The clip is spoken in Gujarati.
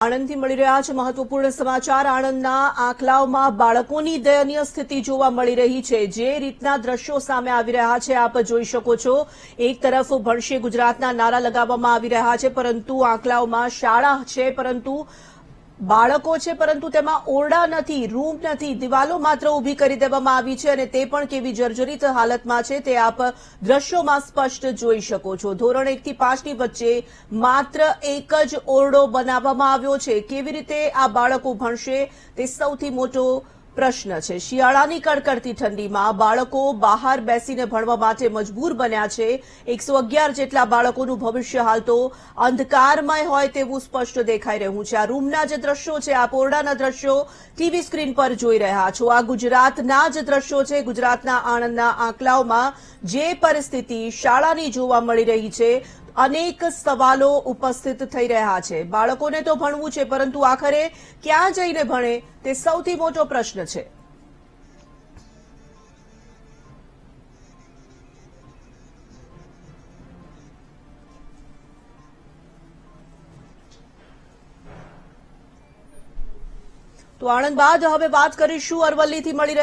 આણંદથી મળી રહ્યા છે મહત્વપૂર્ણ સમાચાર। આણંદના આંકલાવમાં બાળકોની દયનીય સ્થિતિ જોવા મળી રહી છે। જે રીતના દ્રશ્યો સામે આવી રહ્યા છે આપ જોઈ શકો છો। એક તરફ ભણશે ગુજરાતના નારા લગાવવામાં આવી રહ્યા છે, પરંતુ આંકલાવમાં શાળા છે, પરંતુ બાળકો છે, પરંતુ તેમાં ઓરડા નથી, રૂમ નથી, દિવાલો માત્ર ઊભી કરી દેવામાં આવી છે અને તે પણ કેવી જર્જરિત હાલતમાં છે તે આપ દ્રશ્યોમાં સ્પષ્ટ જોઈ શકો છો। ધોરણ 1 થી 5 ની વચ્ચે માત્ર એક જ ઓરડો બનાવવામાં આવ્યો છે। કેવી રીતે આ બાળકો ભણશે તે સૌથી મોટો પ્રશ્ન છે। શિયાળાની કડકડતી ઠંડીમાં બાળકો બહાર બેસીને ભણવા માટે મજબૂર બન્યા છે। 111 જેટલા બાળકોનું ભવિષ્ય હાલ તો અંધકારમય હોય તેવું સ્પષ્ટ દેખાઈ રહ્યું છે। આ રૂમના જે દ્રશ્યો છે, આ ઓરડાના દ્રશ્યો ટીવી સ્ક્રીન પર જોઈ રહ્યા છો। આ ગુજરાતના જ દ્રશ્યો છે। ગુજરાતના આણંદના આંકલાવમાં જે પરિસ્થિતિ શાળાની જોવા મળી રહી છે, અનેક સવાલો ઉપસ્થિત થઈ રહ્યા છે। બાળકોને તો ભણવું છે, પરંતુ આખરે ક્યાં જઈને ભણે તે સૌથી મોટો પ્રશ્ન છે। તો આણંદ બાદ હવે વાત કરીશું અરવલ્લીથી મળી